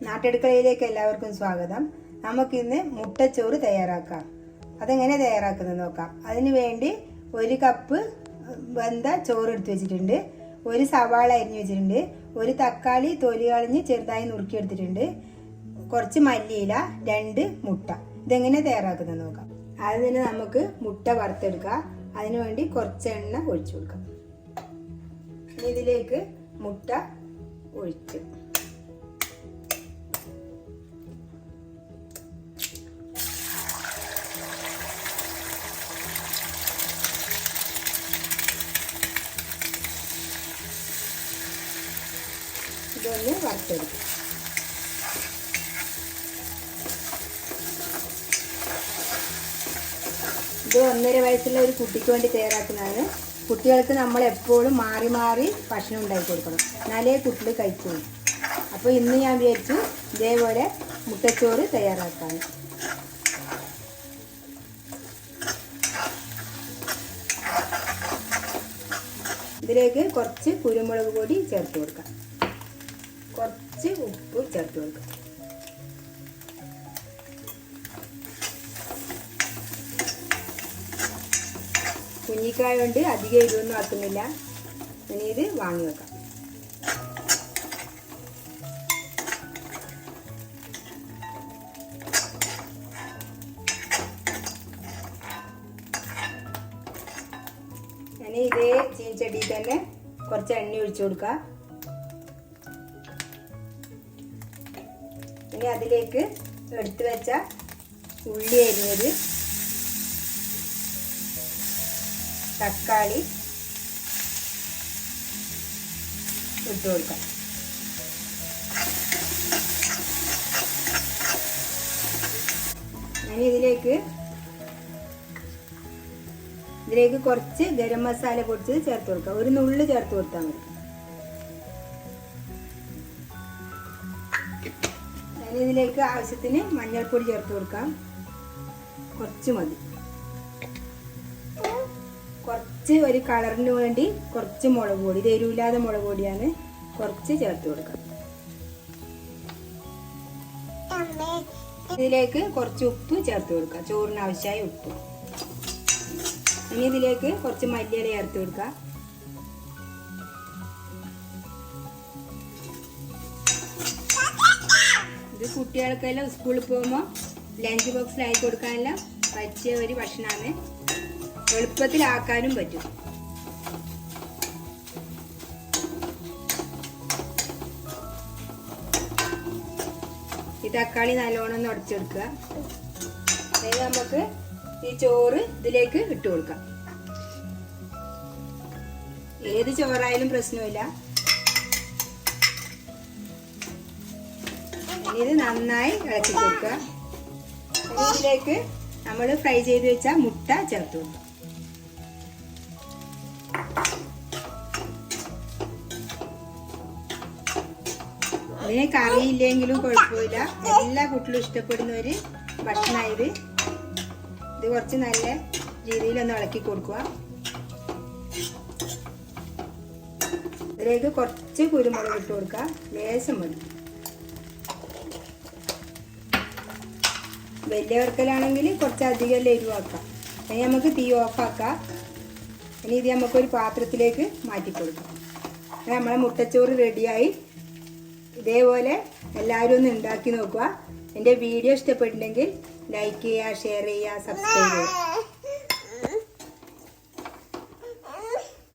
നാട്ടടുക്കളയിലേക്ക് എല്ലാവർക്കും സ്വാഗതം. നമുക്കിന്ന് മുട്ടച്ചോറ് തയ്യാറാക്കാം. അതെങ്ങനെ തയ്യാറാക്കുന്നത് നോക്കാം. അതിനു വേണ്ടി 1 കപ്പ് വെന്ത ചോറ് എടുത്ത് വെച്ചിട്ടുണ്ട്, 1 സവാള അരിഞ്ഞു വെച്ചിട്ടുണ്ട്, 1 തക്കാളി തൊലി കളഞ്ഞ് ചെറുതായി നുറുക്കിയെടുത്തിട്ടുണ്ട്, കുറച്ച് മല്ലിയില, 2 മുട്ട. ഇതെങ്ങനെ തയ്യാറാക്കുന്നത് നോക്കാം. അതിന് നമുക്ക് മുട്ട വറുത്തെടുക്കാം. അതിനു വേണ്ടി കുറച്ച് എണ്ണ ഒഴിച്ചു കൊടുക്കാം. ഇതിലേക്ക് മുട്ട ഒഴിച്ച് ഇതൊന്ന് വറുത്തെടുക്കും. ഇത് 1.5 വയസ്സുള്ള ഒരു കുട്ടിക്ക് വേണ്ടി തയ്യാറാക്കുന്നതാണ്. കുട്ടികൾക്ക് നമ്മൾ എപ്പോഴും മാറി മാറി ഭക്ഷണം ഉണ്ടാക്കി കൊടുക്കണം, എന്നാലേ കുട്ടികൾ കഴിക്കുള്ളൂ. അപ്പോൾ ഇന്ന് ഞാൻ വിചാരിച്ചു ഇതേപോലെ മുട്ടച്ചോറ് തയ്യാറാക്കാൻ. ഇതിലേക്ക് കുറച്ച് കുരുമുളക് പൊടി ചേർത്ത് കൊടുക്കാം, കുറച്ച് ഉപ്പ് ചേർത്ത് കൊടുക്കാം. കുഞ്ഞിക്കായ കൊണ്ട് അധികം എരിവൊന്നും ആക്കുന്നില്ല. ഇനി ഇത് വാങ്ങി വെക്കാം. ഇനി ഇതേ ചീനച്ചട്ടിയിൽ തന്നെ കുറച്ച് എണ്ണ ഒഴിച്ചു കൊടുക്കാം. ഇനി അതിലേക്ക് എടുത്തു വെച്ച ഉള്ളി അരിഞ്ഞത്, തക്കാളി ഇട്ട് കൊടുക്കാം. ഇനി ഇതിലേക്ക് കുറച്ച് ഗരം മസാല പൊടിച്ചത് ചേർത്ത് കൊടുക്കാം. 1 നുള്ള് ചേർത്ത് കൊടുത്താൽ മതി. ഇനി ഇതിലേക്ക് ആവശ്യത്തിന് മഞ്ഞൾപ്പൊടി ചേർത്ത് കൊടുക്കാം, കുറച്ച് മതി. കുറച്ച് ഒരു കളറിന് വേണ്ടി കുറച്ച് മുളക് പൊടി, ഇത് എരിവില്ലാതെ മുളക് പൊടിയാണ്, കുറച്ച് ചേർത്ത് കൊടുക്കാം. ഇതിലേക്ക് കുറച്ച് ഉപ്പ് ചേർത്ത് കൊടുക്കാം, ചോറിന് ആവശ്യമായ ഉപ്പ്. ഇനി ഇതിലേക്ക് കുറച്ച് മല്ലിയില ചേർത്ത് കൊടുക്കാം. ഇത് കുട്ടികൾക്കെല്ലാം സ്കൂളിൽ പോകുമ്പോൾ ലഞ്ച് ബോക്സിലായി കൊടുക്കാനെല്ലാം പറ്റിയ ഒരു ഭക്ഷണമാണ്. എളുപ്പത്തിലാക്കാനും പറ്റും. ഈ തക്കാളി നല്ലോണം ഒന്ന് ഉടച്ചെടുക്കുക. അതായത് നമുക്ക് ഈ ചോറ് ഇതിലേക്ക് ഇട്ട് കൊടുക്കാം. ഏത് ചോറായാലും പ്രശ്നമില്ല. ഇനി ഇത് നന്നായി ഇളക്കി കൊടുക്കുക. ഇതിലേക്ക് നമ്മൾ ഫ്രൈ ചെയ്ത് വെച്ച മുട്ട ചേർത്ത് കൊടുക്കുക. അതിന് കറിയില്ലെങ്കിലും കുഴപ്പമില്ല, എല്ലാ കുട്ടികളും ഇഷ്ടപ്പെടുന്ന ഒരു ഭക്ഷണമായത്. ഇത് കുറച്ച് നല്ല രീതിയിലൊന്ന് ഇളക്കി കൊടുക്കുക. ഇതിലേക്ക് കുറച്ച് കുരുമുളക് ഇട്ട് കൊടുക്കുക, ലേശം മതി. വലിയവർക്കലാണെങ്കിൽ കുറച്ചധികം എരിവാക്കാം. ഇനി നമുക്ക് തീ ഓഫാക്കാം. ഇനി ഇത് നമുക്കൊരു പാത്രത്തിലേക്ക് മാറ്റി കൊടുക്കാം. നമ്മളെ മുട്ടച്ചോറ് റെഡിയായി. ഇതേപോലെ എല്ലാവരും ഒന്ന് ഉണ്ടാക്കി നോക്കുക. എൻ്റെ വീഡിയോ ഇഷ്ടപ്പെട്ടിട്ടുണ്ടെങ്കിൽ ലൈക്ക് ചെയ്യുക, ഷെയർ ചെയ്യുക, സബ്സ്ക്രൈബ് ചെയ്യുക.